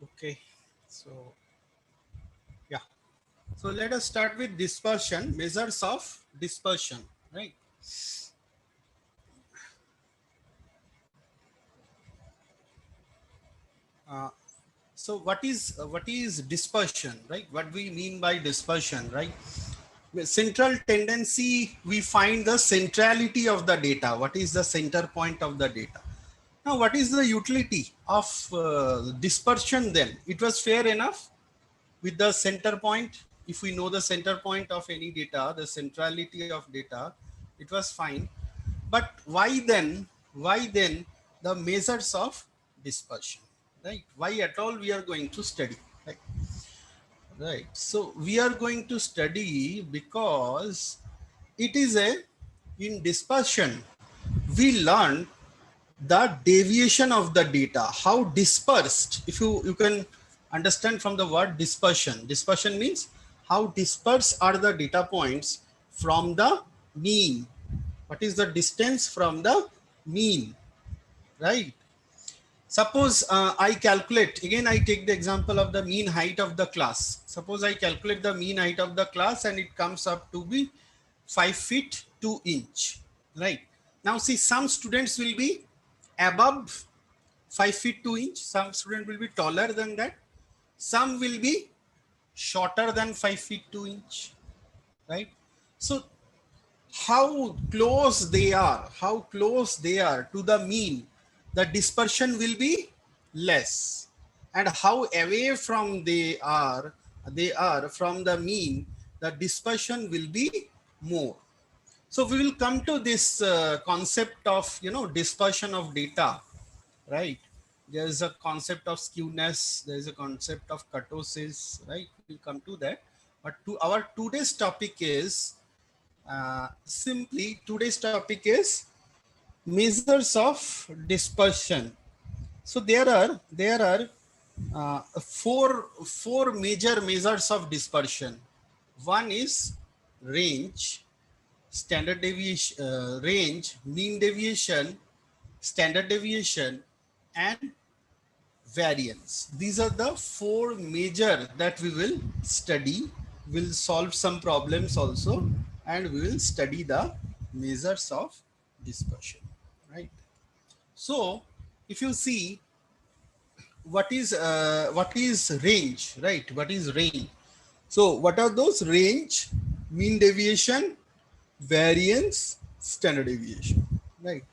Okay, so yeah, so let us start with dispersion, measures of dispersion, right? Uh, so what is dispersion, right? What we mean by dispersion, right? Central tendency, we find the centrality of the data. What is the center point of the data? Now, what is the utility of dispersion then? It was fair enough with the center point. If we know the center point of any data, the centrality of data, it was fine. But why then the measures of dispersion, right? Why at all we are going to study, right? Right. So we are going to study because it is in dispersion, we learn the deviation of the data, how dispersed. If you can understand from the word dispersion, dispersion means how dispersed are the data points from the mean. What is the distance from the mean, right? Suppose I calculate, again I take the example of the mean height of the class. Suppose I calculate the mean height of the class and it comes up to be 5 feet 2 inch, right? Now see, some students will be above 5 feet 2 inch, some student will be taller than that, some will be shorter than 5 feet 2 inch, right? So how close they are to the mean, the dispersion will be less, and how away from they are from the mean, the dispersion will be more. So we will come to this concept of dispersion of data, right? There is a concept of skewness, there is a concept of kurtosis, right? We'll come to that. But to our today's topic is simply today's topic is measures of dispersion. So there are four major measures of dispersion. One is range, standard deviation, range, mean deviation, standard deviation, and variance. These are the four major that we will study. We'll solve some problems also, and we will study the measures of dispersion, right? So if you see what is range, right? What is range? So what are those? Range, mean deviation, variance, standard deviation, right?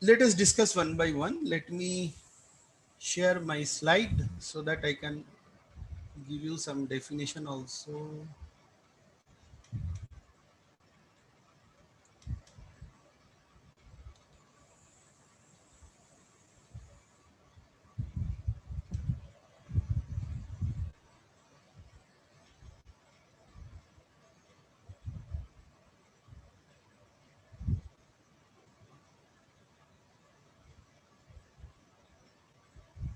Let us discuss one by one. Let me share my slide so that I can give you some definition also.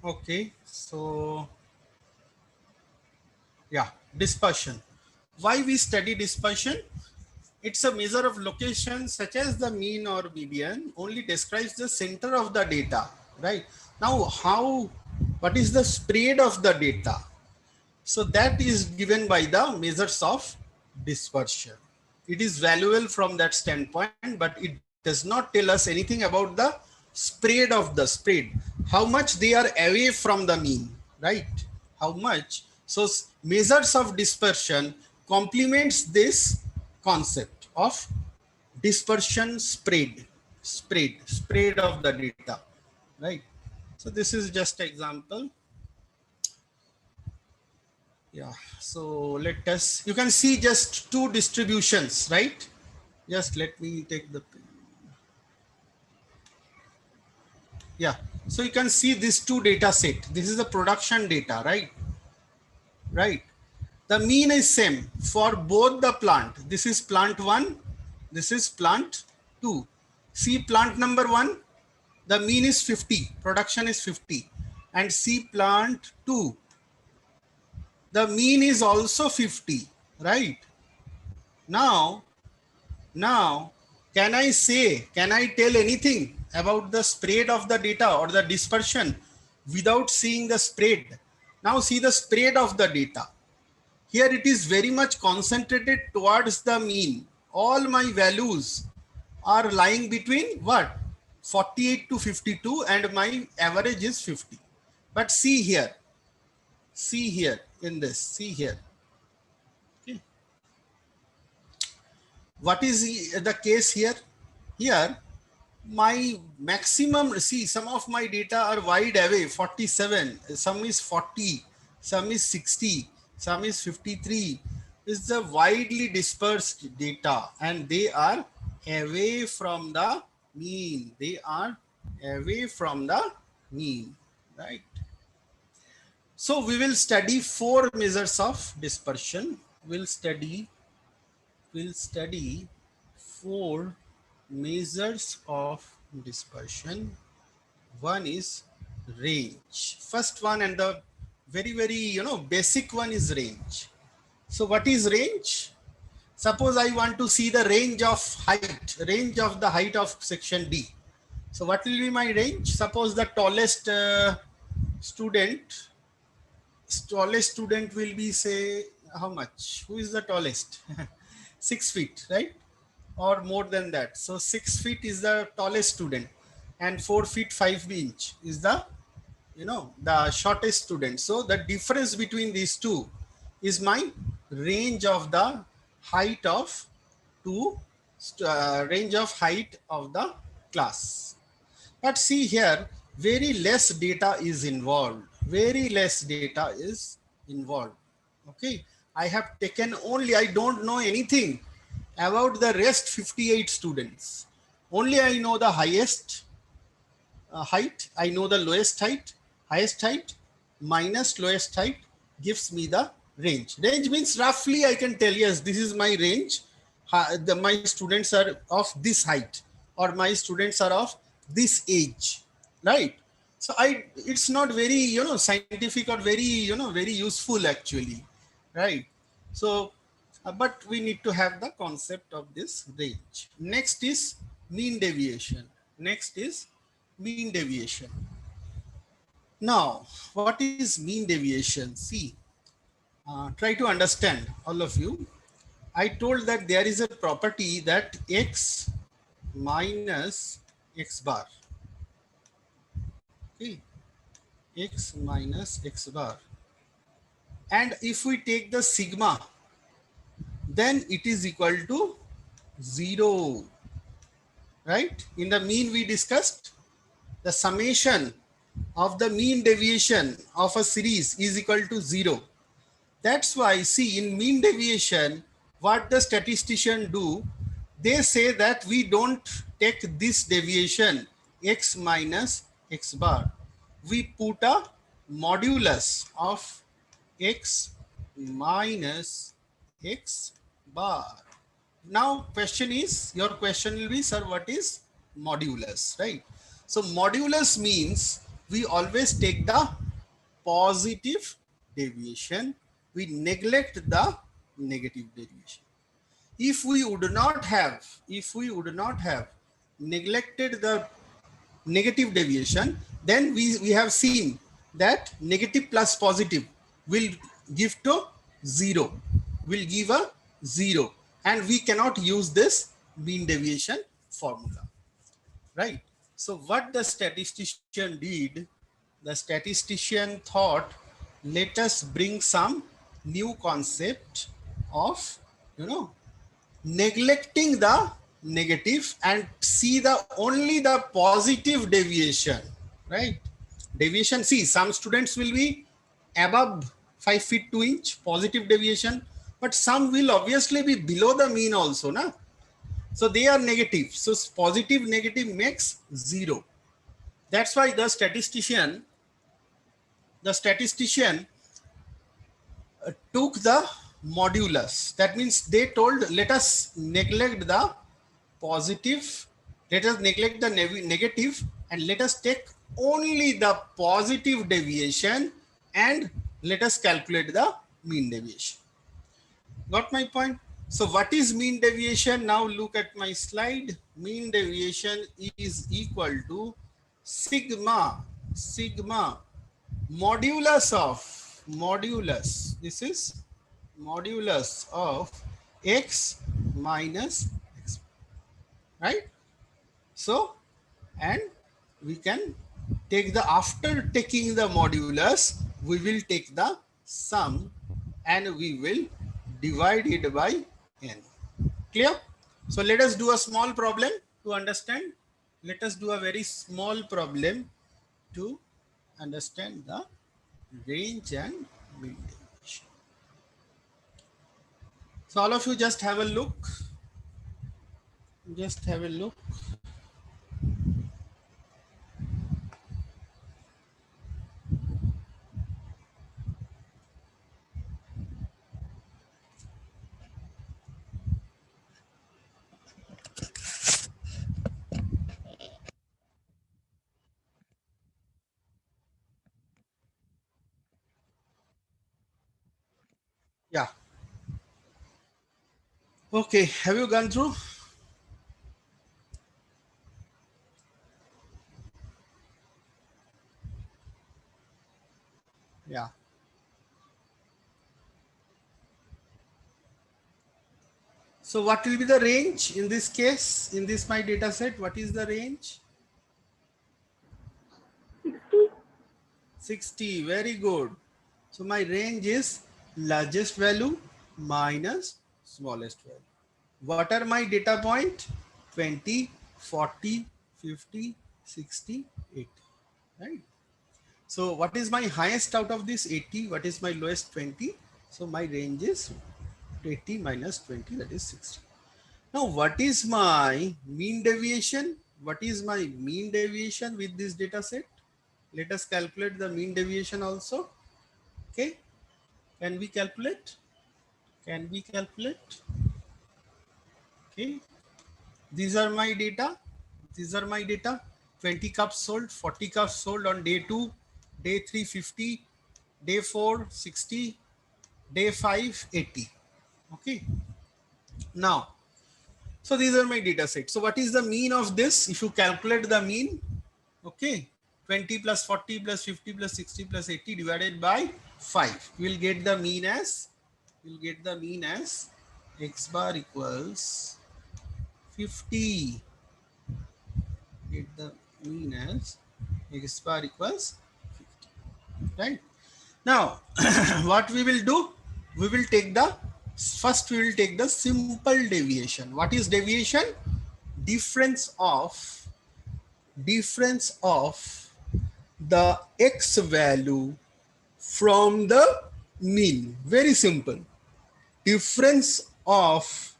Okay, so yeah, dispersion. Why we study dispersion? It's a measure of location such as the mean or median, only describes the center of the data, right? Now, what is the spread of the data? So that is given by the measures of dispersion. It is valuable from that standpoint, but it does not tell us anything about the spread, how much they are away from the mean, right? How much. So measures of dispersion complements this concept of dispersion spread of the data, right? So this is just an example. Yeah, so let us, you can see just two distributions, right? Just let me take the, yeah. So you can see these two data set. This is the production data, right? Right. The mean is same for both the plant. This is plant one, this is plant two. See plant number one, the mean is 50, production is 50. And see plant two, the mean is also 50, right? Now, Now, can I tell anything about the spread of the data or the dispersion without seeing the spread? Now see the spread of the data. Here it is very much concentrated towards the mean. All my values are lying between what? 48 to 52 and my average is 50. But see here in this, see here. Okay. What is the case here? Here, my maximum, see, some of my data are wide away, 47, some is 40, some is 60, some is 53. Is the widely dispersed data and they are away from the mean. They are away from the mean, right? So we will study 4 measures of dispersion. We'll study 4 measures of dispersion. One is range. First one and the very basic one is range. So what is range? Suppose I want to see the range of the height of section D. So what will be my range? Suppose the tallest student will be, say, how much? Who is the tallest? 6 feet, right? Or more than that. So 6 feet is the tallest student and 4 feet 5 inch is the the shortest student. So the difference between these two is my range of the height of range of height of the class. But see here, very less data is involved. Very less data is involved. Okay, I have taken only, I don't know anything about the rest 58 students. Only I know the highest height, I know the lowest height. Highest height minus lowest height gives me the range. Range means roughly I can tell, yes, this is my range. My students are of this height or my students are of this age, right? So it's not very, scientific or very, very useful actually, right? So, but we need to have the concept of this range. Next is mean deviation. Next is mean deviation. Now, what is mean deviation? See, try to understand, all of you. I told that there is a property that x minus x bar. Okay, x minus x bar. And if we take the sigma, then it is equal to 0. Right? In the mean we discussed, the summation of the mean deviation of a series is equal to 0. That's why, see, in mean deviation, what the statistician do, they say that we don't take this deviation x minus x bar. We put a modulus of x minus x bar. Now question is, your question will be, sir, what is modulus, right? So modulus means we always take the positive deviation, we neglect the negative deviation. If we would not have neglected the negative deviation, then we have seen that negative plus positive will give to 0, will give a 0, and we cannot use this mean deviation formula, right? So what the statistician did, the statistician thought, let us bring some new concept of, neglecting the negative and see the only the positive deviation, right? Deviation, see, some students will be above 5 feet 2 inch positive deviation, but some will obviously be below the mean also, na? So they are negative. So positive negative makes 0. That's why the statistician took the modulus. That means they told, let us neglect the positive, let us neglect the negative, and let us take only the positive deviation and let us calculate the mean deviation. Got my point? So what is mean deviation? Now look at my slide. Mean deviation is equal to sigma modulus of modulus. This is modulus of x minus x, right? So, and we can take the, after taking the modulus, we will take the sum and we will divide it by n. Clear? So let us do a small problem to understand. Let us do a very small problem to understand the range and mean deviation. So all of you just have a look. Just have a look. Yeah. Okay. Have you gone through? Yeah. So what will be the range in this case? In this my data set, what is the range? 60. Very good. So my range is largest value minus smallest value. What are my data point? 20, 40, 50, 60, 80. Right? So what is my highest out of this? 80. What is my lowest? 20. So my range is 80 minus 20, that is 60. Now what is my mean deviation? What is my mean deviation with this data set? Let us calculate the mean deviation also. Okay. Can we calculate? Can we calculate? Okay. These are my data. These are my data. 20 cups sold, 40 cups sold on day 2, day 3, 50, day 4, 60, day 5, 80. Okay. Now, so these are my data set. So what is the mean of this? If you calculate the mean, okay, 20 plus 40 plus 50 plus 60 plus 80 divided by 5. You will get the mean as, x bar equals 50. Get the mean as x bar equals 50. Right? Now, what we will do? We will take the, first we will take the simple deviation. What is deviation? Difference of the x value from the mean. Very simple. Difference of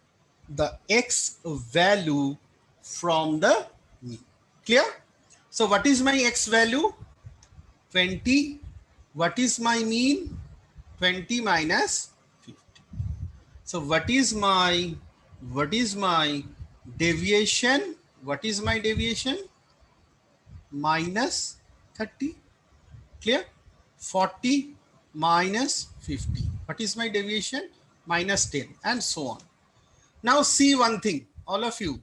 the x value from the mean. Clear? So what is my x value? 20. What is my mean? 20 minus 50. So what is my deviation? What is my deviation? Minus 30. Clear? 40 minus 50. What is my deviation? Minus 10 and so on. Now see one thing, all of you.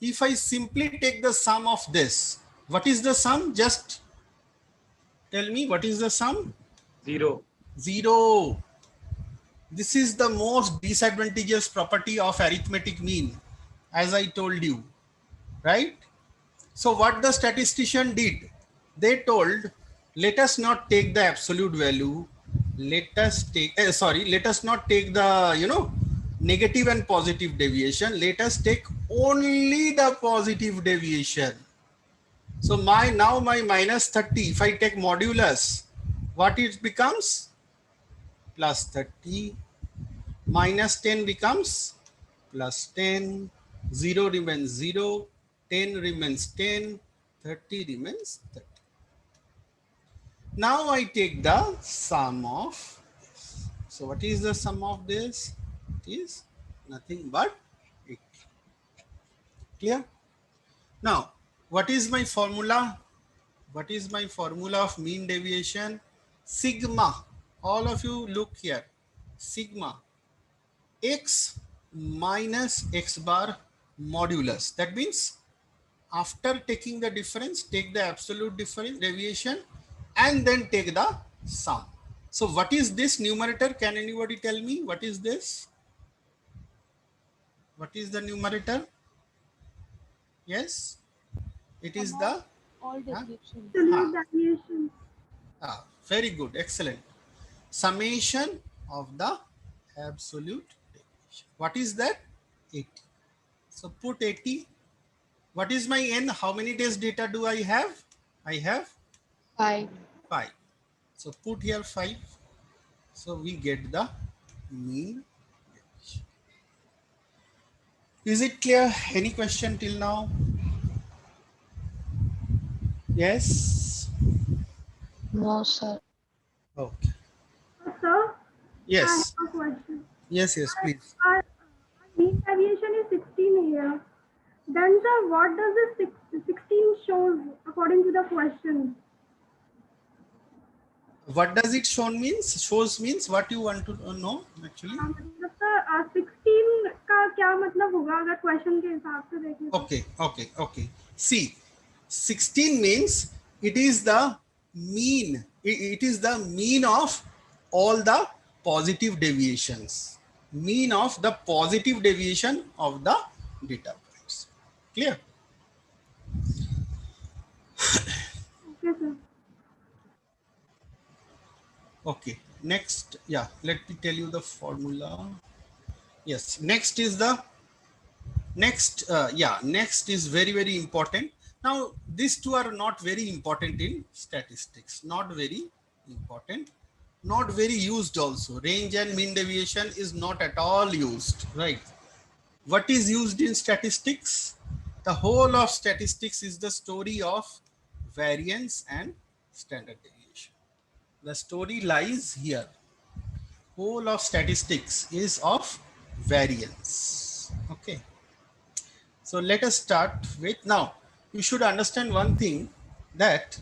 If I simply take the sum of this, what is the sum? Just tell me, what is the sum? 0. 0. This is the most disadvantageous property of arithmetic mean, as I told you, right? So what the statistician did, they told, let us not take the absolute value. Let us take, let us not take the, negative and positive deviation. Let us take only the positive deviation. So now my minus 30, if I take modulus, what it becomes? Plus 30. Minus 10 becomes plus 10. 0 remains 0. 10 remains 10. 30 remains 30. Now I take the sum of this. So what is the sum of this? It is nothing but 80. Clear? Now, what is my formula? What is my formula of mean deviation? Sigma. All of you look here. Sigma x minus x bar modulus. That means after taking the difference, take the absolute difference deviation and then take the sum. So what is this numerator? Can anybody tell me what is this? What is the numerator? Yes, it is the all huh? description. Deviation. Very good, excellent. Summation of the absolute deviation. What is that? 80. So put 80. What is my n? How many days data do I have? I have 5. 5. So put here 5. So we get the mean deviation. Is it clear? Any question till now? Yes. No, sir. Okay. Sir, I have Yes. a question. Yes, yes, please. Our mean deviation is 16 here. Then, sir, what does this 16 shows according to the question? What does it show means? Shows means what you want to know actually? मतलब sir 16 का क्या मतलब होगा अगर question के हिसाब से देखें तो? Okay. See, 16 means it is the mean. It is the mean of all the positive deviations. Mean of the positive deviation of the data points. Clear? Okay, sir. Okay. Next, yeah, let me tell you the formula. Yes, next is the next next is very important. Now these two are not very important in statistics, not very important, not very used also. Range and mean deviation is not at all used, right? What is used in statistics? The whole of statistics is the story of variance and standard deviation. The story lies here. Whole of statistics is of variance. Okay. So let us start with, now you should understand one thing, that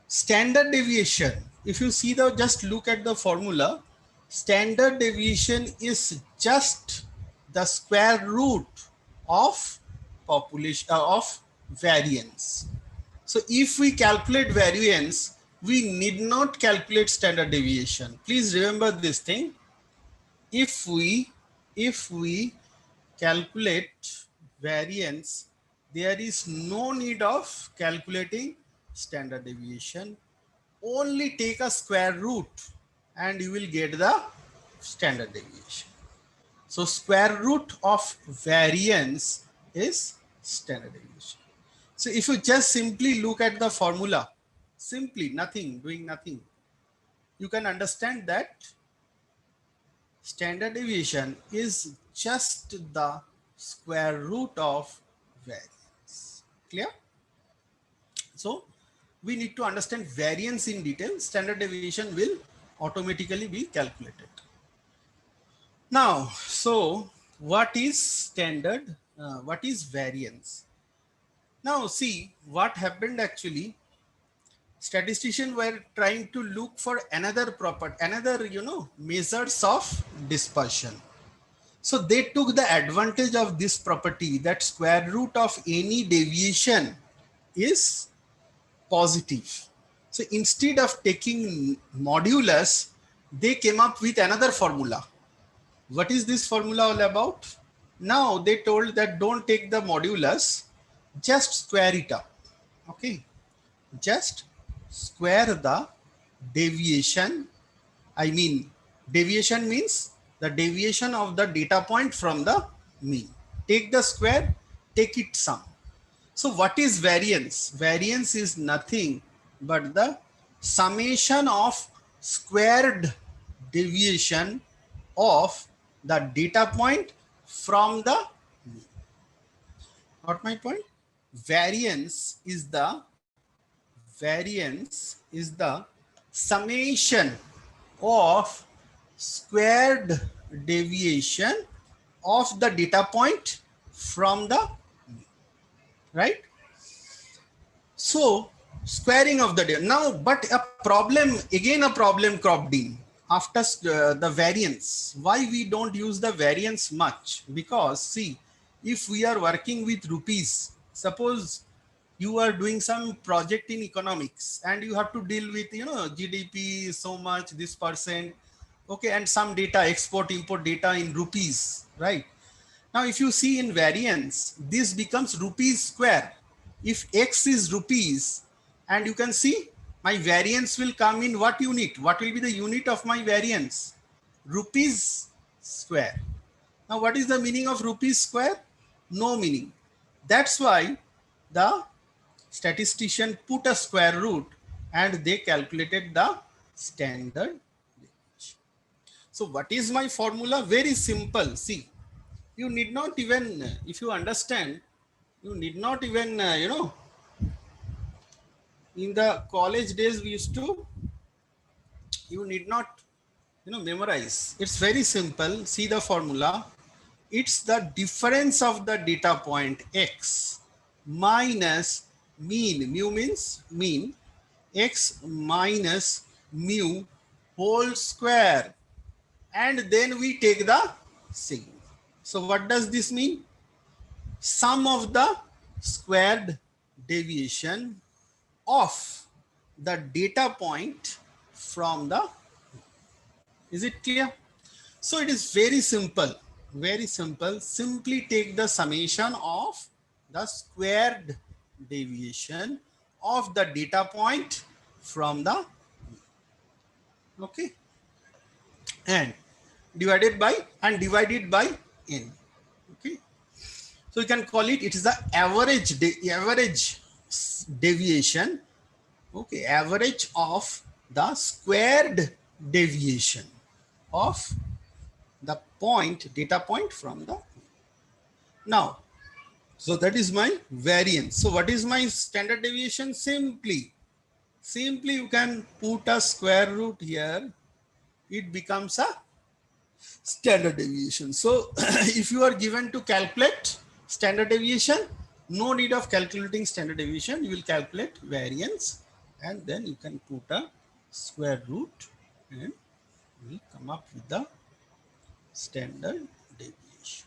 standard deviation, if you see the, just look at the formula, standard deviation is just the square root of population of variance. So if we calculate variance, we need not calculate standard deviation. Please remember this thing. If we calculate variance, there is no need of calculating standard deviation. Only take a square root and you will get the standard deviation. So square root of variance is standard deviation. So if you just simply look at the formula, simply nothing, doing nothing, you can understand that standard deviation is just the square root of variance. Clear? So we need to understand variance in detail. Standard deviation will automatically be calculated. Now, so what is standard? What is variance? Now see what happened actually. Statisticians were trying to look for another property, another measures of dispersion. So they took the advantage of this property that square root of any deviation is positive. So instead of taking modulus, they came up with another formula. What is this formula all about? Now they told that don't take the modulus, just square it up. Okay, just square the deviation. I mean, deviation means the deviation of the data point from the mean. Take the square, take it sum. So what is variance? Variance is nothing but the summation of squared deviation of the data point from the mean. Got my point? Variance is the summation of squared deviation of the data point from the mean, right? So squaring of the data. Now, but a problem, again a problem cropped in after the variance. Why we don't use the variance much? Because see, if we are working with rupees, suppose you are doing some project in economics and you have to deal with, you know, GDP so much, this percent, okay, and some data, export import data in rupees, right? Now if you see in variance, this becomes rupees square. If x is rupees, and you can see my variance will come in what unit? What will be the unit of my variance? Rupees square. Now what is the meaning of rupees square? No meaning. That's why the statistician put a square root and they calculated the standard deviation. So what is my formula? Very simple. See, you need not even, if you understand, you need not even, in the college days we used to, you need not, memorize. It's very simple. See the formula. It's the difference of the data point x minus mean. Mu means mean. X minus mu whole square. And then we take the sigma. So what does this mean? Sum of the squared deviation of the data point from the, is it clear? So it is very simple, very simple. Simply take the summation of the squared deviation of the data point from the, okay, and divided by n. Okay, so you can call it, it is the average average deviation, okay, average of the squared deviation of the point, data point from the, now, so that is my variance. So what is my standard deviation? Simply you can put a square root here, it becomes a standard deviation. So if you are given to calculate standard deviation, no need of calculating standard deviation, you will calculate variance and then you can put a square root and we come up with the standard deviation.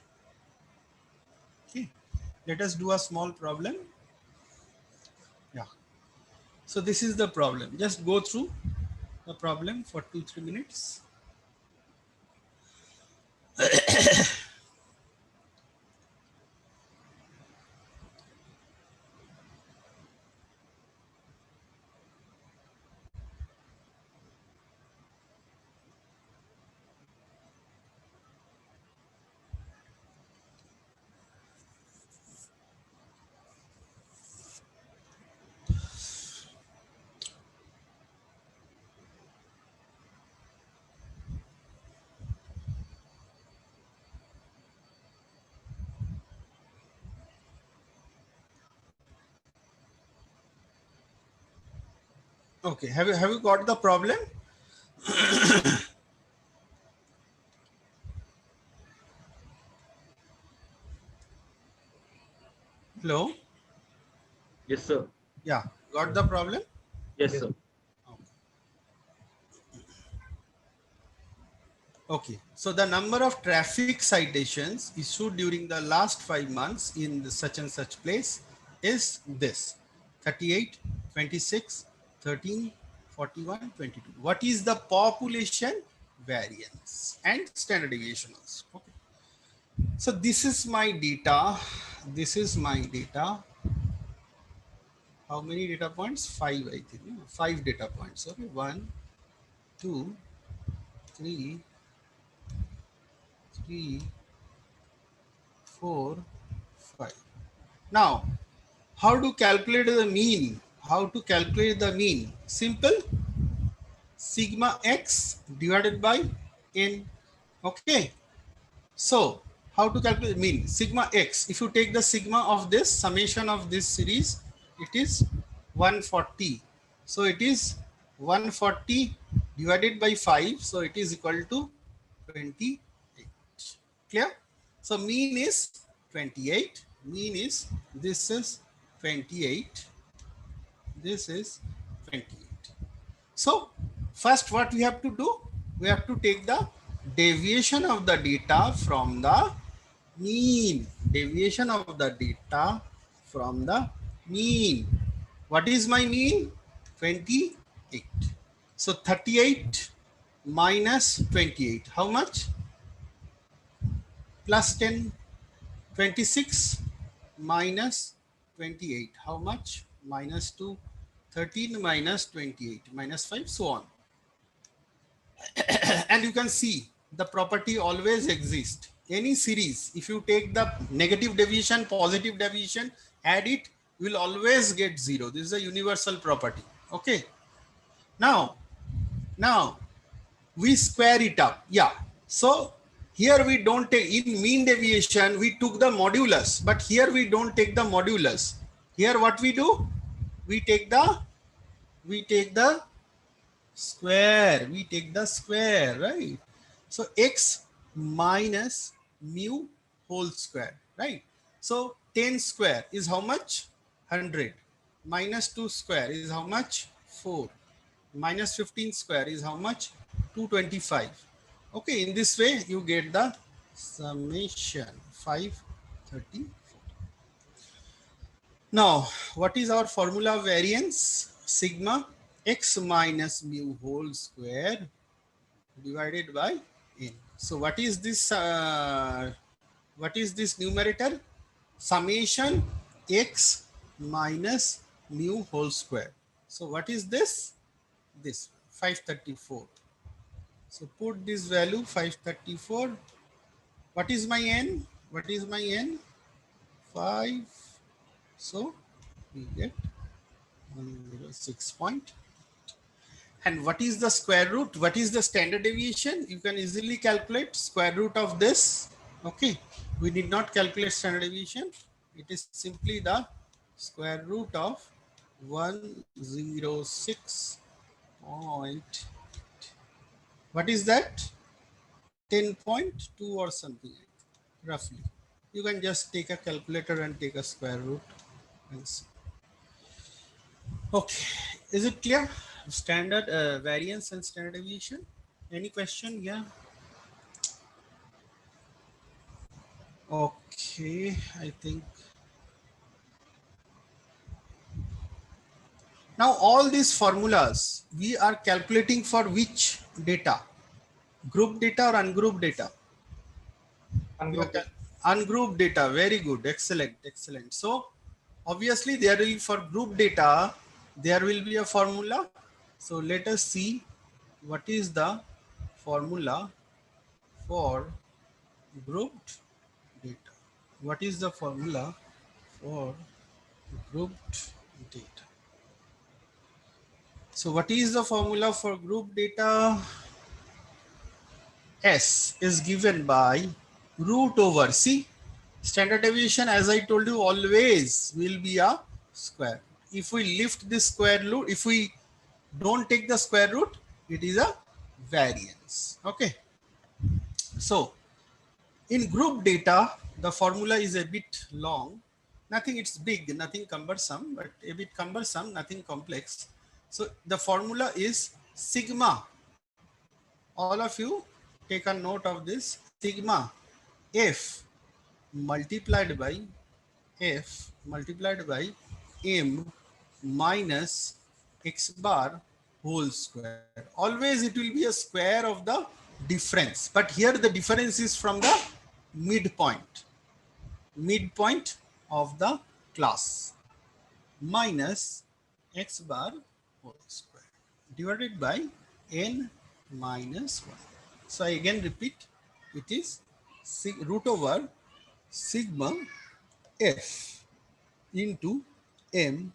Okay, let us do a small problem. Yeah, so this is the problem. Just go through the problem for 2-3 minutes. Okay, have you got the problem? Hello? Yes, sir. Yeah, got the problem? Yes, sir. Okay, so the number of traffic citations issued during the last 5 months in the such and such place is this: 38, 26, 13, 41, 22. What is the population variance and standard deviation also? Okay. So this is my data. This is my data. How many data points? 5, I think. 5 data points. Okay, 1, 2, 3, 4, 5. Now, how to calculate the mean? How to calculate the mean? Simple. Sigma x divided by n. Okay. So, how to calculate mean? Sigma x. If you take the sigma of this, summation of this series, it is 140. So, it is 140 divided by 5. So, it is equal to 28. Clear? So mean is 28. Mean is, this is 28. This is 28. So first what we have to do? We have to take the deviation of the data from the mean. Deviation of the data from the Mean. What is my mean? 28. So 38 minus 28. How much? Plus 10. 26 minus 28. How much? Minus 2. 13 minus 28. Minus 5. So on. And you can see the property always exists. Any series, if you take the negative deviation, positive deviation, add it, you will always get 0. This is a universal property. Okay. Now we square it up. Yeah. So here we don't take, in mean deviation, we took the modulus, but here we don't take the modulus. Here what we do? We take the square. We take the square, right? So x minus mu whole square, right? So 10 square is how much? 100. Minus 2 square is how much? 4. Minus 15 square is how much? 225. Okay, in this way you get the summation 534. Now, what is our formula of variance? Sigma x minus mu whole square divided by n. So what is this? What is this numerator? Summation x minus mu whole square. So what is this? This 534. So put this value 534. What is my n? What is my n? 5. So we get 106 point. And what is the square root? What is the standard deviation? You can easily calculate square root of this. Okay, we did not calculate standard deviation. It is simply the square root of 106 point. What is that? 10.2 or something roughly. You can just take a calculator and take a square root and see. Okay, is it clear? Standard variance and standard deviation. Any question? Yeah. Okay, I think. Now all these formulas we are calculating for which data? Group data or ungrouped data? Ungrouped data. Very good. Excellent. Excellent. So obviously there will, for group data, there will be a formula. So let us see what is the formula for grouped data. What is the formula for grouped data? So what is the formula for group data? S is given by root over, see, standard deviation, as I told you, always will be a square. If we lift this square root, if we don't take the square root, it is a variance. Okay. So in group data, the formula is a bit long. Nothing, it's big, nothing cumbersome, but a bit cumbersome, nothing complex. So the formula is sigma. All of you take a note of this. Sigma f multiplied by m minus x bar whole square. Always it will be a square of the difference, but here the difference is from the midpoint of the class, minus x bar whole square divided by n minus 1. So I again repeat, it is root over sigma f into m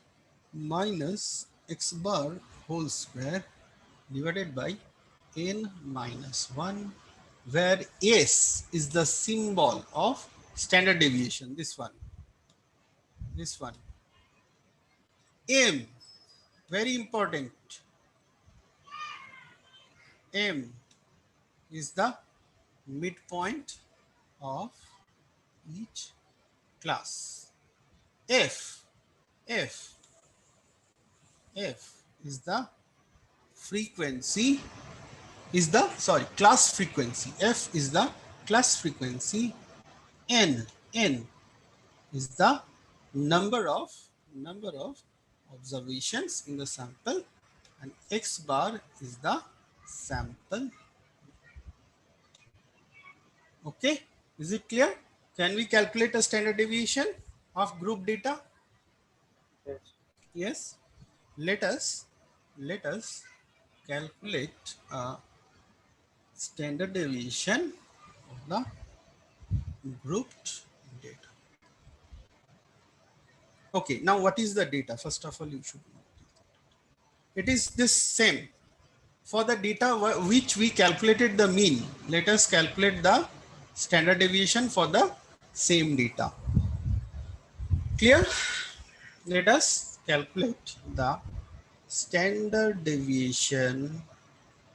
minus x bar whole square divided by n minus 1, where s is the symbol of standard deviation. This one. M, very important. M is the midpoint of each class. F is the frequency, class frequency. F is the class frequency. N is the number of number of observations in the sample, and X bar is the sample. Okay, is it clear? Can we calculate a standard deviation of group data? Yes. Yes. Let us calculate a standard deviation of the grouped data. Okay, now what is the data? First of all, you should know. It is this same. For the data which we calculated the mean, let us calculate the standard deviation for the same data. Clear? Let us calculate the standard deviation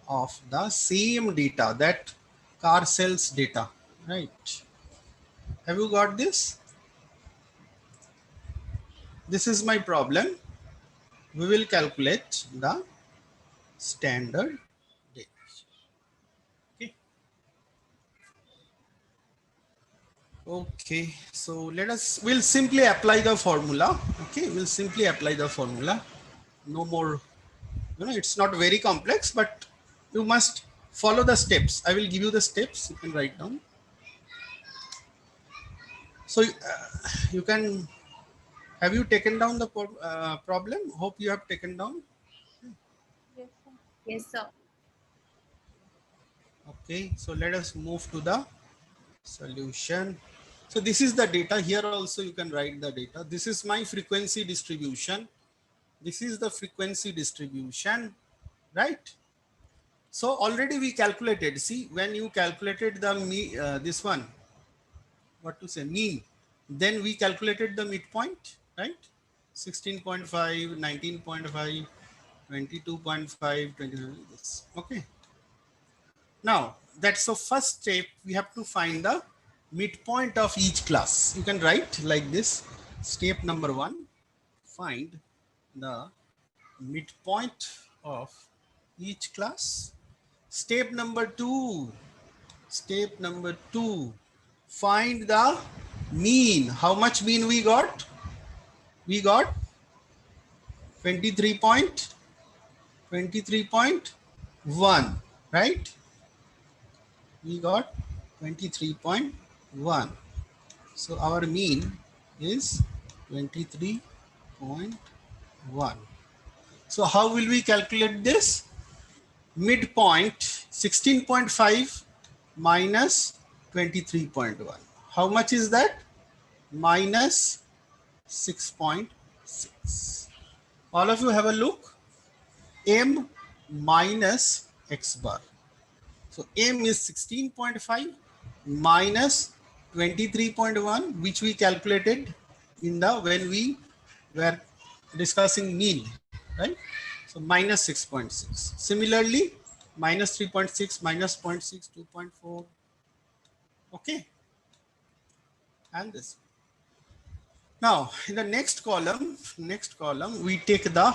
of the same data, that car sales data, right? Have you got this? This is my problem. We will calculate the standard deviation. Okay. Okay, so we'll simply apply the formula. Okay, we'll simply apply the formula. No more, it's not very complex, but you must follow the steps. I will give you the steps. You can write down. So you can, have you taken down the problem? Hope you have taken down. Yes, sir. Okay, so let us move to the solution. So this is the data. Here also you can write the data. This is my frequency distribution. This is the frequency distribution, right? So already we calculated. See, when you calculated the this one, what to say, mean, then we calculated the midpoint, right? 16.5, 19.5, 22.5, 29. This. Okay. Now that's the first step. We have to find the midpoint of each class. You can write like this. Step number 1, find the midpoint of each class. Step number 2, find the mean. How much mean we got? We got 23.1, right? We got 23.1. So our mean is 23.1. So how will we calculate this? Midpoint 16.5 minus 23.1. How much is that? Minus 6.6. All of you have a look. M minus X bar. So M is 16.5 minus 23.1, which we calculated in the when we were discussing mean, right? So minus 6.6. Similarly, minus 3.6, minus 0.6, 2.4. Okay. And this. Now, in the next column, we take the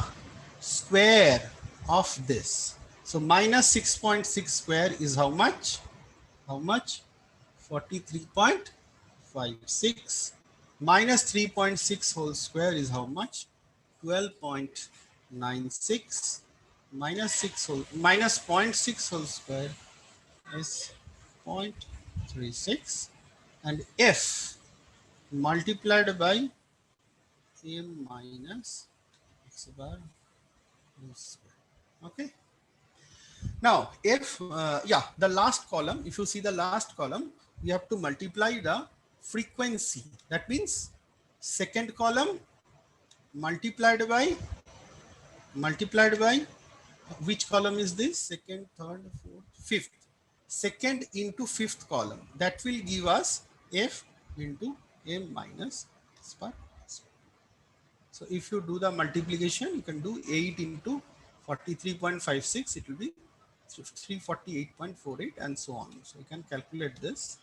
square of this. So minus 6.6 square is how much? How much? 43.56. Minus 3.6 whole square is how much? 12.96. Minus 0.6 whole square is 0.36. And F multiplied by M minus X bar square. Okay. Now, if, the last column, if you see the last column, we have to multiply the frequency. That means second column multiplied by, which column is this? Second, third, fourth, fifth. Second into fifth column. That will give us F into M minus X bar. So if you do the multiplication, you can do 8 into 43.56. It will be 348.48 and so on. So you can calculate this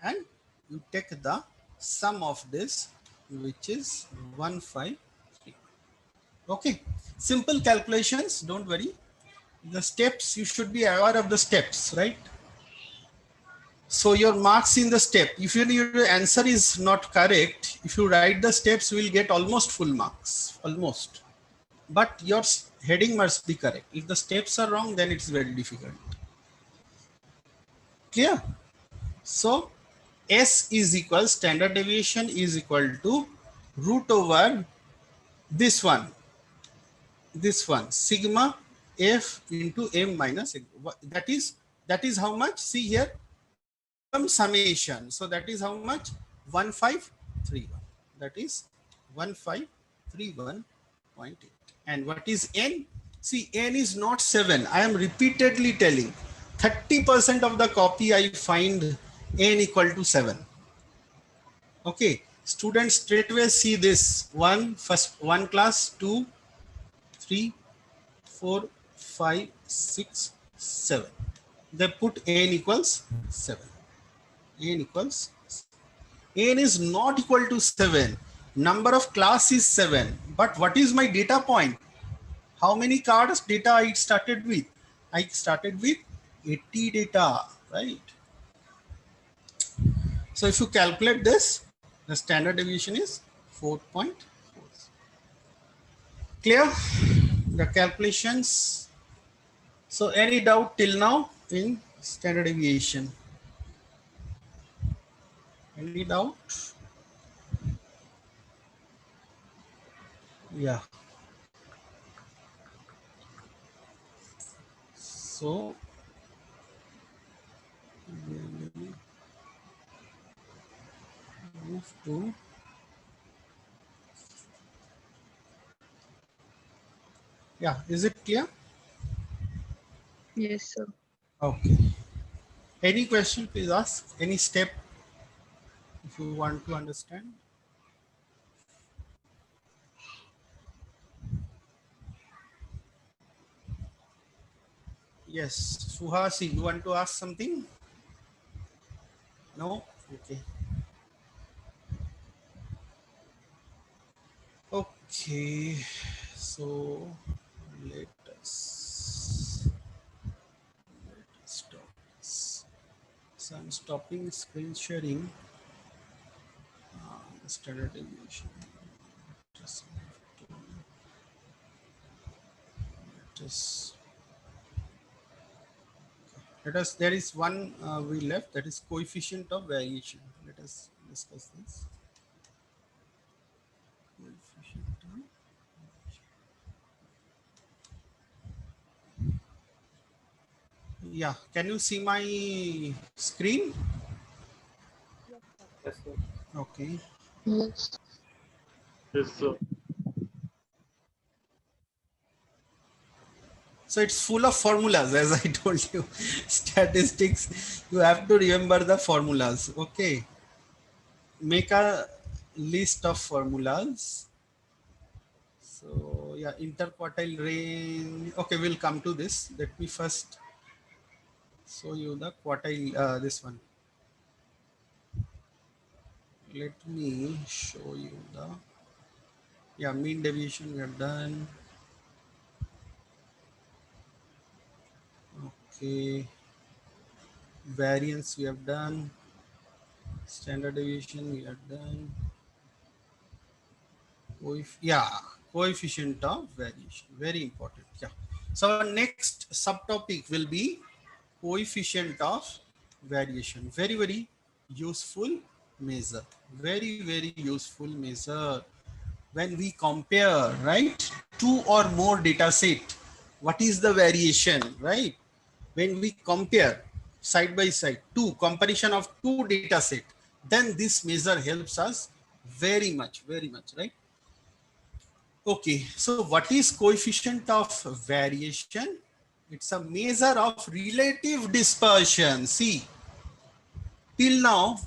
and you take the sum of this, which is 153. Okay, simple calculations, don't worry. The steps, you should be aware of the steps, right? So your marks in the step, if your answer is not correct, if you write the steps, you will get almost full marks, almost. But your heading must be correct. If the steps are wrong, then it's very difficult. Clear? So S is equal, standard deviation is equal to root over this one, sigma f into m minus n. That is how much? See here, some summation. So that is how much? 1531. That is 1531.8. And what is n? See, n is not 7. I am repeatedly telling. 30% of the copy I find n equal to 7. Okay, students straightway see this. One class, 2, 3, 4, 5, 6, 7. They put n equals 7. N equals, n is not equal to 7. Number of class is 7. But what is my data point? How many cards data I started with? I started with 80 data, right? So if you calculate this, the standard deviation is 4.4. Clear? The calculations. So any doubt till now in standard deviation? Any doubt? Yeah. So move to is it clear? Yes, sir. Okay. Any question, please ask. Any step if you want to understand. Yes, Suhasi, you want to ask something? No? Okay. Okay, so let us stop this. So I'm stopping screen sharing. Standard deviation. Let us, there is one we left, that is coefficient of variation. Let us discuss this. Coefficient of Yeah, can you see my screen? Yes, sir. Okay. Yes. Yes, sir. So it's full of formulas, as I told you. Statistics, you have to remember the formulas. Okay. Make a list of formulas. So yeah, interquartile range. Okay, we'll come to this. Let me first show you the quartile, this one. Let me show you the, mean deviation we have done. Okay, variance we have done, standard deviation we have done. Coefficient of variation, very important. Yeah. So our next subtopic will be coefficient of variation. Very, very useful measure. Very, very useful measure. When we compare, right, two or more data set, what is the variation, right? When we compare side by side, comparison of two data set, then this measure helps us very much, right? Okay, so what is coefficient of variation? It's a measure of relative dispersion. See, till now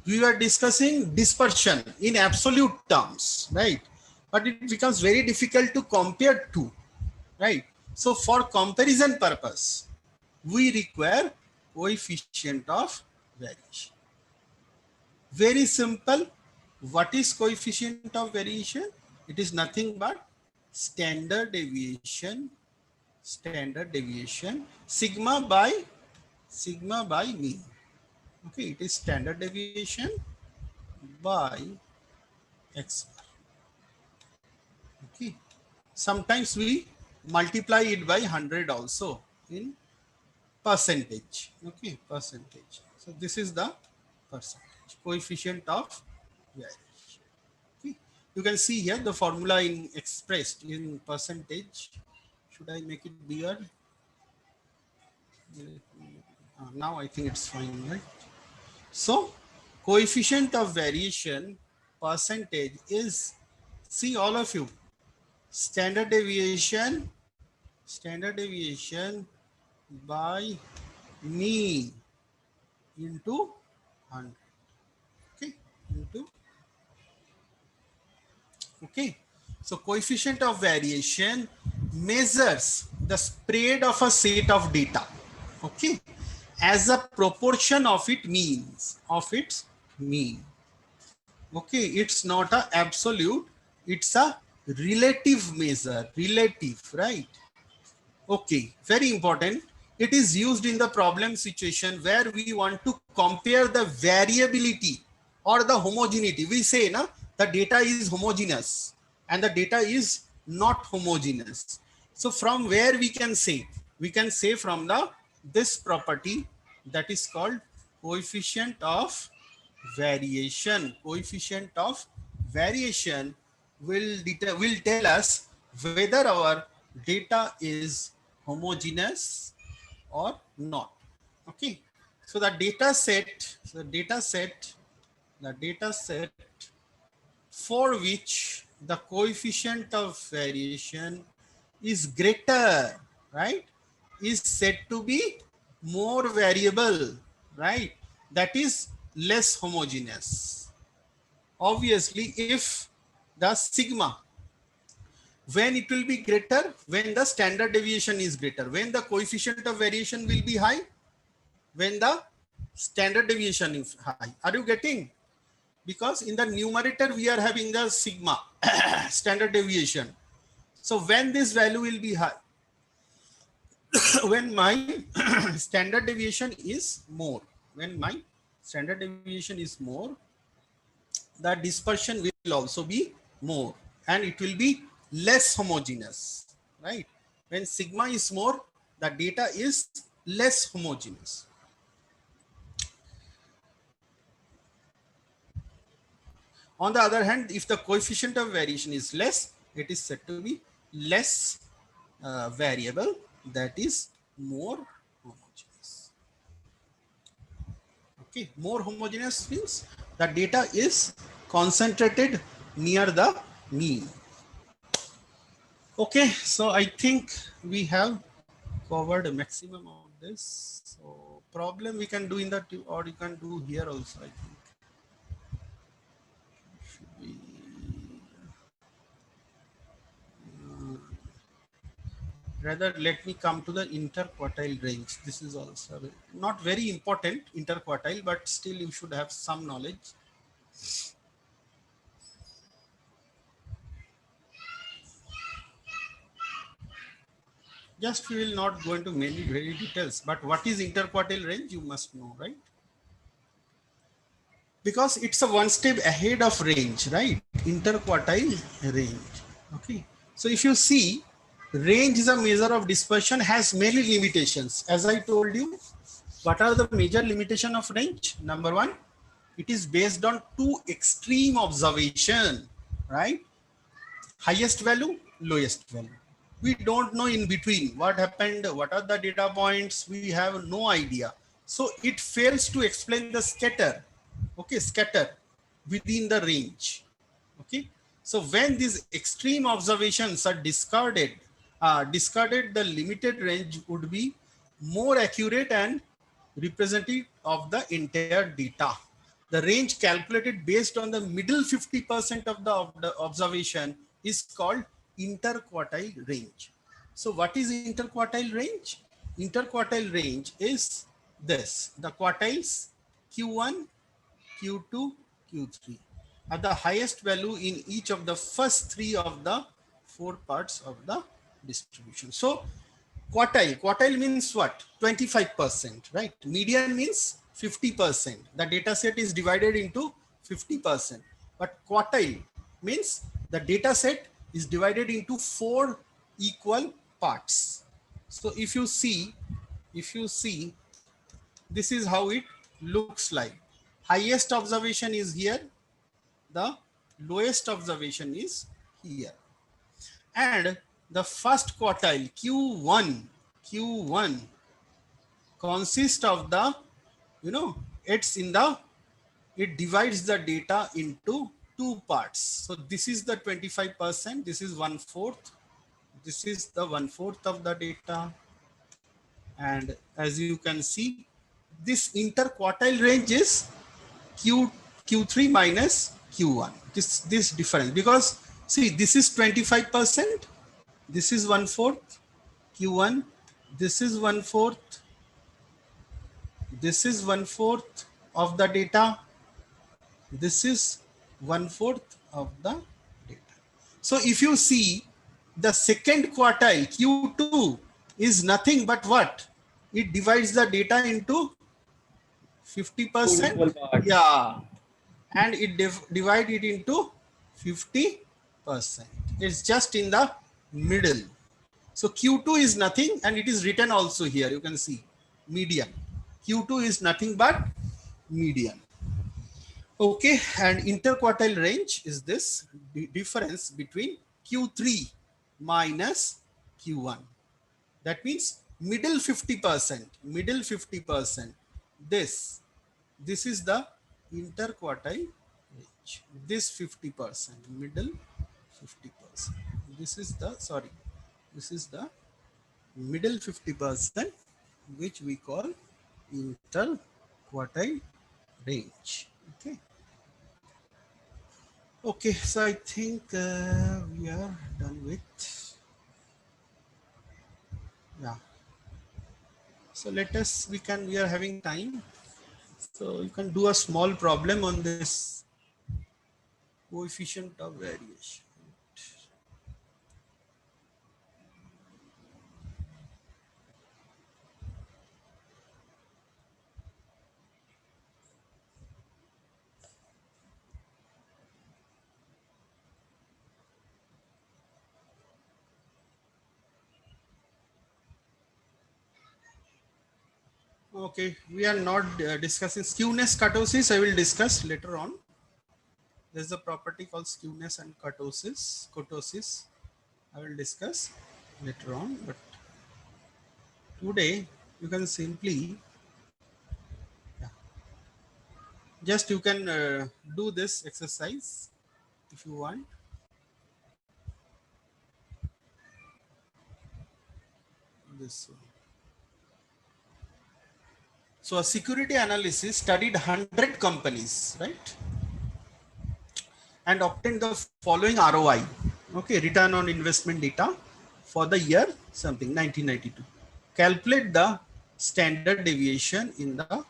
we were discussing dispersion in absolute terms, right? But it becomes very difficult to compare two, right? So for comparison purpose, we require coefficient of variation. Very simple. What is coefficient of variation? It is nothing but standard deviation, sigma by mean. Okay, it is standard deviation by x bar. Okay, sometimes we multiply it by 100 also in percentage. Okay, percentage. So this is the percentage coefficient of variation. Okay. You can see here the formula in expressed in percentage. Should I make it bigger? Now I think it's fine, right? So coefficient of variation percentage is, see all of you, standard deviation by mean into 100. Okay, into, okay. So coefficient of variation measures the spread of a set of data, okay, as a proportion of its mean. Okay, it's not a absolute, it's a relative measure, relative, right? Okay, very important. It is used in the problem situation where we want to compare the variability or the homogeneity. We say na, the data is homogeneous and the data is not homogeneous. So from where we can say? We can say from the this property that is called coefficient of variation. Coefficient of variation will tell us whether our data is homogeneous or not. Okay, so the data set for which the coefficient of variation is greater, right, is said to be more variable, right, that is less homogeneous. Obviously, if the sigma, when it will be greater, when the standard deviation is greater, when the coefficient of variation will be high, when the standard deviation is high. Are you getting? Because in the numerator we are having the sigma standard deviation. So when this value will be high, when my standard deviation is more, when my standard deviation is more, the dispersion will also be more and it will be less homogeneous, right? When sigma is more, the data is less homogeneous. On the other hand, if the coefficient of variation is less, it is said to be less variable, that is more homogeneous. Okay, more homogeneous means the data is concentrated near the mean. Okay, so I think we have covered a maximum of this. So problem we can do in the, or you can do here also, I think. Should we, rather let me come to the interquartile range. This is also not very important, interquartile, but still you should have some knowledge. Just we will not go into many very details, but what is interquartile range you must know, right? Because it's a one step ahead of range, right? Interquartile range. Okay, so if you see, range is a measure of dispersion, has many limitations. As I told you, what are the major limitation of range? Number one, it is based on two extreme observation, right? Highest value, lowest value. We don't know in between what happened, what are the data points, we have no idea. So it fails to explain the scatter, okay, scatter within the range. Okay, so when these extreme observations are discarded, the limited range would be more accurate and representative of the entire data. The range calculated based on the middle 50% of the observation is called interquartile range. So what is interquartile range? Interquartile range is this, the quartiles Q1, Q2, Q3 are the highest value in each of the first three of the four parts of the distribution. So quartile means what? 25%, right? Median means 50%. The data set is divided into 50%. But quartile means the data set is divided into 4 equal parts. So if you see, this is how it looks like. Highest observation is here. The lowest observation is here. And the first quartile Q1 consists of the, it divides the data into 2 parts. So this is the 25%, this is 1/4, this is the 1/4 of the data. And as you can see, this interquartile range is Q3 minus Q1. This difference, because see, this is 25%, this is 1/4 Q1, this is 1/4, this is 1/4 of the data, this is 1/4 of the data. So if you see, the second quartile Q2 is nothing but what? It divides the data into 50%. Equal parts. Yeah. And it divide it into 50%. It's just in the middle. So Q2 is nothing, and it is written also here. You can see median. Q2 is nothing but median. Okay, and interquartile range is this difference between Q3 minus Q1. That means middle 50%, middle 50%. This is the interquartile range. This 50%, middle 50%. This is the, sorry, this is the middle 50%, which we call interquartile range. Okay. Okay, so I think we are done with, yeah. So let us, we are having time. So you can do a small problem on this coefficient of variation. Okay, we are not discussing skewness kurtosis. I will discuss later on. There's a property called skewness and kurtosis. I will discuss later on, but today you can simply, yeah, just you can do this exercise if you want. This one. So a security analysis studied 100 companies, right? And obtained the following ROI, okay, return on investment data for the year something 1992. Calculate the standard deviation in the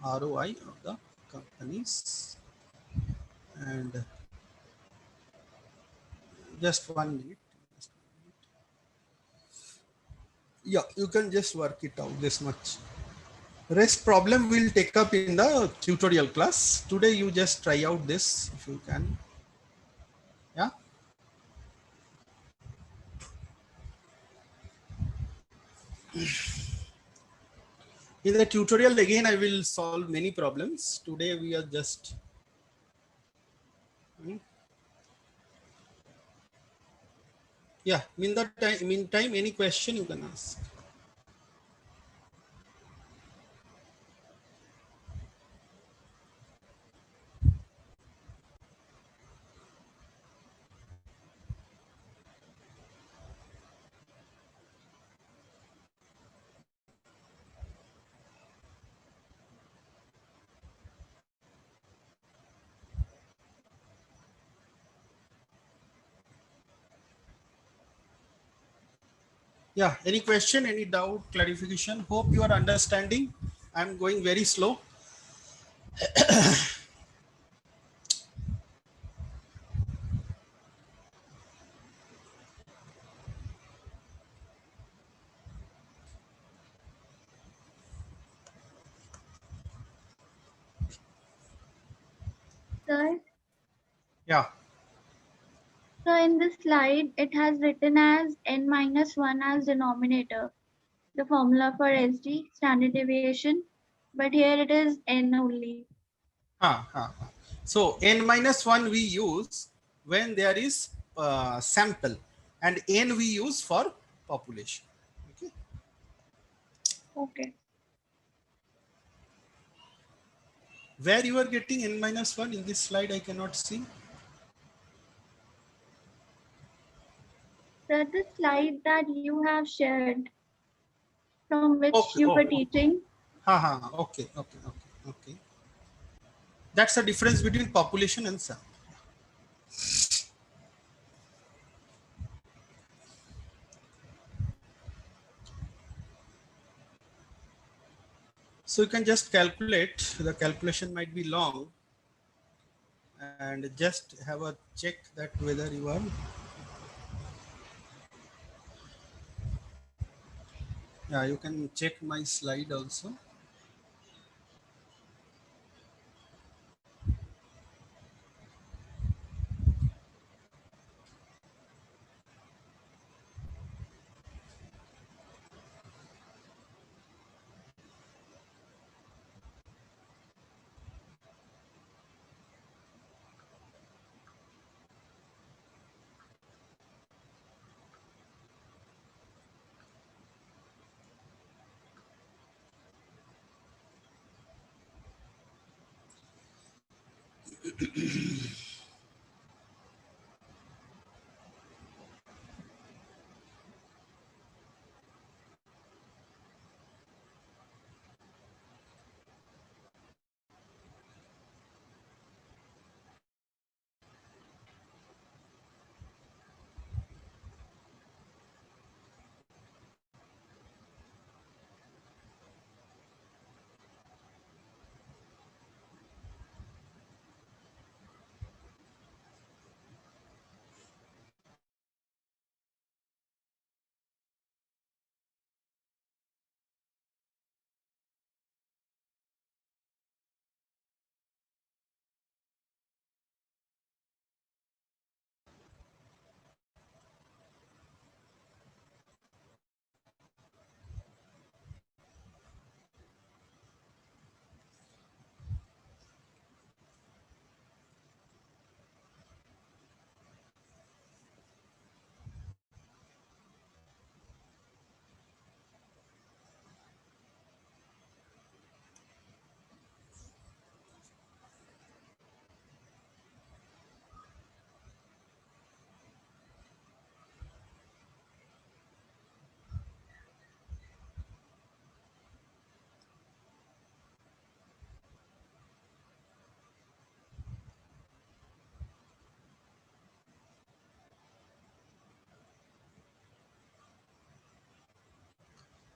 ROI of the companies. And just 1 minute. Yeah, you can just work it out this much. Rest problem will take up in the tutorial class. Today you just try out this if you can. Yeah. In the tutorial again, I will solve many problems. Today we are just yeah. Meantime, any question you can ask. Yeah, any question, any doubt, clarification? Hope you are understanding. I'm going very slow. Sir, Yeah. so in this slide, it has written as n minus 1 as denominator, the formula for SD, standard deviation, but here it is n only. So n minus 1 we use when there is sample, and n we use for population. Okay. Okay. Where you are getting n minus 1 in this slide, I cannot see. So the slide that you have shared from which Okay. you were Oh. teaching, Okay. Okay. That's the difference between population and sample. So you can just calculate. The calculation might be long, and just have a check that whether you are. Yeah, you can check my slide also.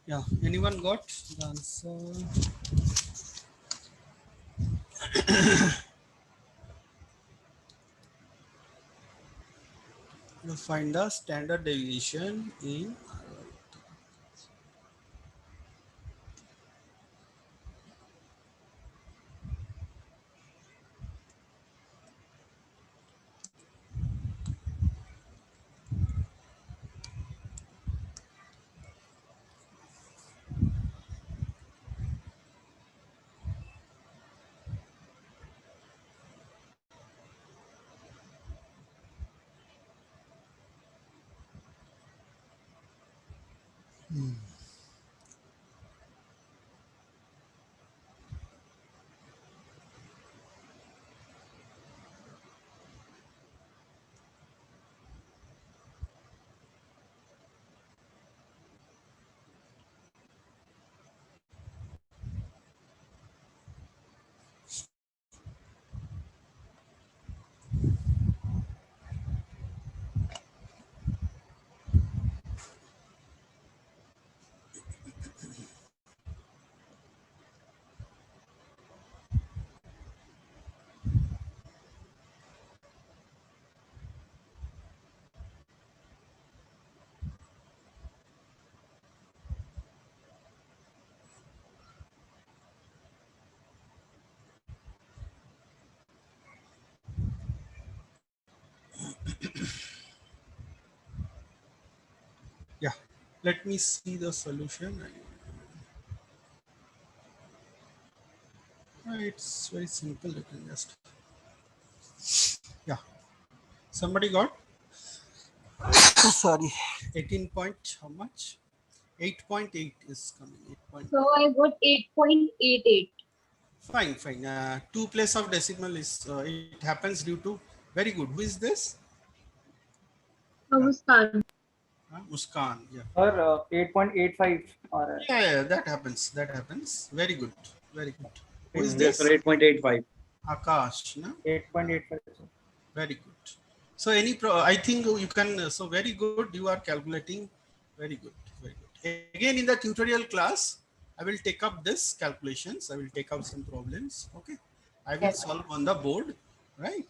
Yeah, anyone got the answer? You find the standard deviation in. Yeah, let me see the solution. It's very simple. You can just, yeah. Somebody got sorry, 18 point how much? 8.8 is coming. 8. So I got 8.88. Fine, fine. Two place of decimal is it happens due to very good. Who is this? Muskan. Muskan. Yeah. Or 8.85 or Yeah, that happens. That happens. Very good. Very good. Who is Yes, this? sir, 8.85. Akash. No? 8.85. Very good. So I think you can. So very good. You are calculating. Very good. Very good. Again, in the tutorial class, I will take up this calculations. I will take up some problems. Okay. I will solve on the board, right?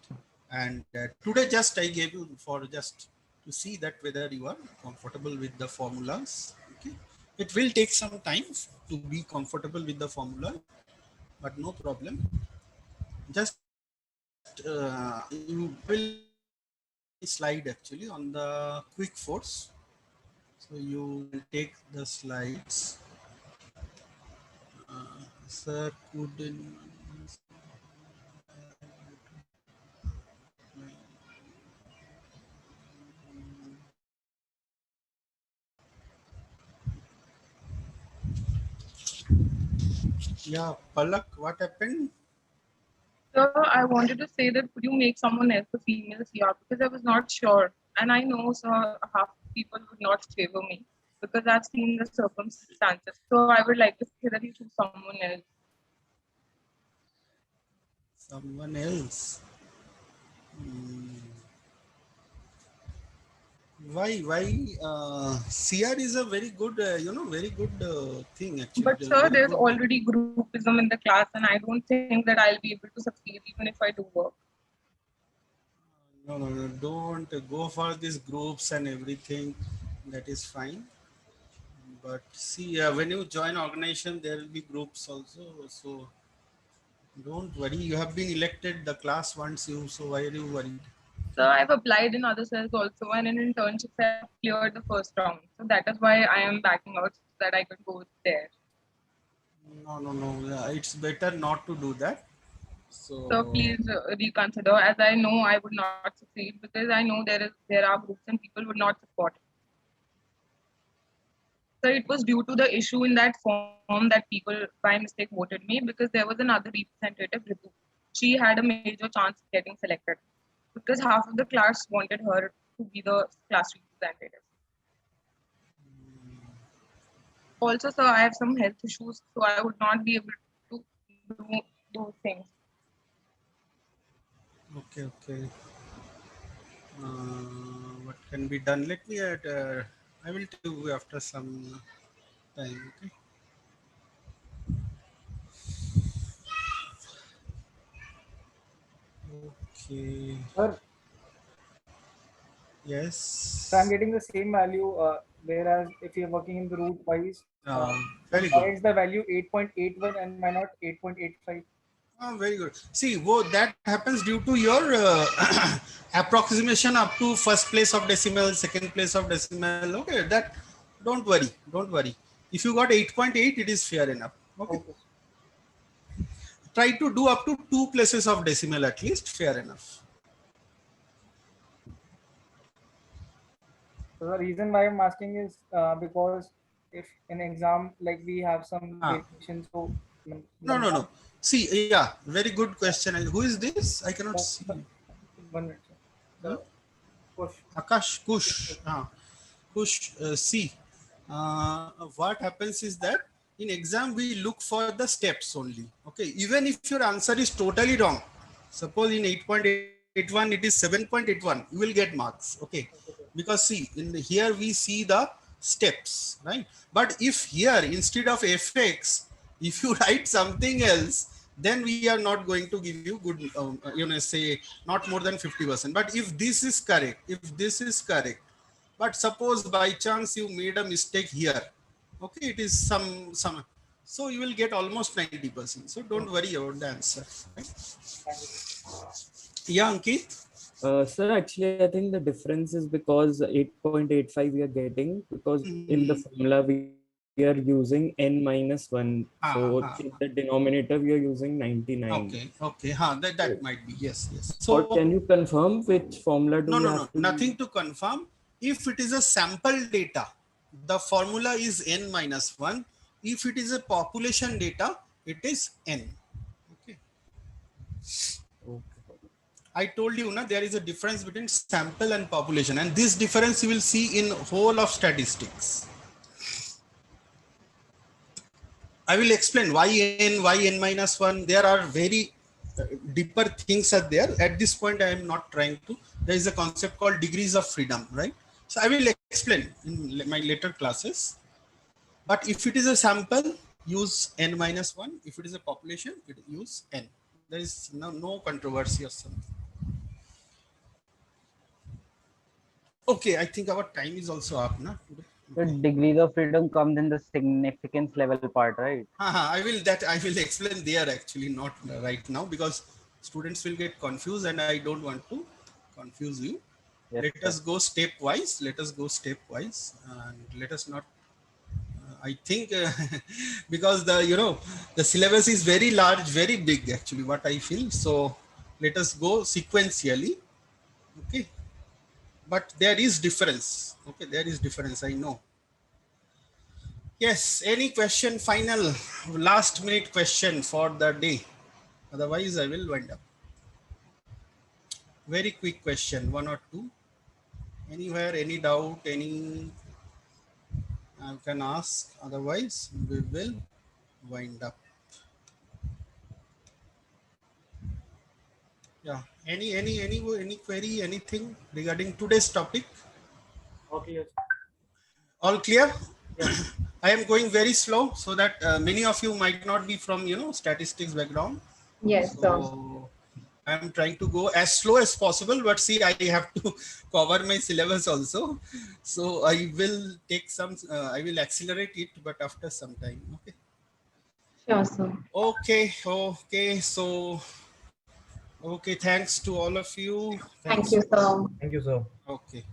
And today just I gave you for just to see that whether you are comfortable with the formulas. Okay. It will take some time to be comfortable with the formula, but no problem. Just you will slide actually on the quick force. So you will take the slides. Sir couldn't. Yeah, Palak, what happened? Sir, I wanted to say that could you make someone else a female CR because I was not sure. And I know, sir, half people would not favor me because I've seen the circumstances. So I would like to say that you choose someone else. Someone else. Why? CR is a very good, very good thing actually. But sir, Very there's good. already groupism in the class, and I don't think that I'll be able to succeed even if I do work. No, don't go for these groups and everything. That is fine. But see, when you join organization, there will be groups also. So don't worry. You have been elected. The class wants you. So why are you worried? So I've applied in other cells also, and in internships I've cleared the first round. So that is why I am backing out so that I could go there. No. It's better not to do that. So Please reconsider, as I know I would not succeed because I know there are groups and people would not support. So it was due to the issue in that form that people by mistake voted me because there was another representative, Ritu. She had a major chance of getting selected because half of the class wanted her to be the class representative. Also, sir, I have some health issues, so I would not be able to do those things. okay. What can be done? Let me I will tell you after some time. Okay. Sir, Yes. so I'm getting the same value, whereas if you're working in the root wise, Very why good. is the value 8.81 and why not 8.85? Very good. See, that happens due to your approximation up to first place of decimal, second place of decimal. Okay, that don't worry. If you got 8.8, it is fair enough. Okay. Try to do up to 2 places of decimal at least, fair enough. So the reason why I'm asking is because if in exam like we have some variation, so No. See, yeah, very good question. And who is this? I cannot see. 1 minute. Sir. Push. Akash, Kush. Kush, see, what happens is that in exam, we look for the steps only. Okay, even if your answer is totally wrong, suppose in 8.81, it is 7.81, you will get marks. Okay, because see, here we see the steps, right? But if here, instead of fx, if you write something else, then we are not going to give you good, say not more than 50%. But if this is correct, but suppose by chance you made a mistake here, okay, it is some, so you will get almost 90%. So don't worry about the answer. Right? Yeah, Ankit. Sir, actually, I think the difference is because 8.85 we are getting because in the formula we are using n minus 1. So in the denominator we are using 99. Okay. That might be. Yes. Or So can you confirm which formula do we no, have to nothing use? to confirm. If it is a sample data, the formula is n minus 1. If it is a population data, it is n. Okay. Okay. I told you, there is a difference between sample and population, and this difference you will see in whole of statistics. I will explain why n minus 1. There are very deeper things are there. At this point, I am not trying to. There is a concept called degrees of freedom, right? So I will explain in my later classes. But if it is a sample, use n minus 1. If it is a population, it use n. There is no controversy or something. Okay, I think our time is also up now. The degrees of freedom comes in the significance level part, right? I will explain there actually, not right now, because students will get confused and I don't want to confuse you. Yes, Let us go stepwise. And let us not. I think because the syllabus is very large, very big actually. What I feel. So let us go sequentially. Okay. But there is difference. Okay, there is difference. I know. Yes, any question, final last minute question for the day? Otherwise, I will wind up. Very quick question, one or two. Anywhere, any doubt, any I can ask. Otherwise, we will wind up. Yeah. Any query, anything regarding today's topic? Okay. All clear? Yeah. I am going very slow so that many of you might not be from statistics background. Yes, sir. So I'm trying to go as slow as possible, but see, I have to cover my syllabus also. So I will take some, I will accelerate it, but after some time. Okay. Sure, sir. Okay. So, okay. Thanks to all of you. Thank you, sir. Thank you, sir. Okay.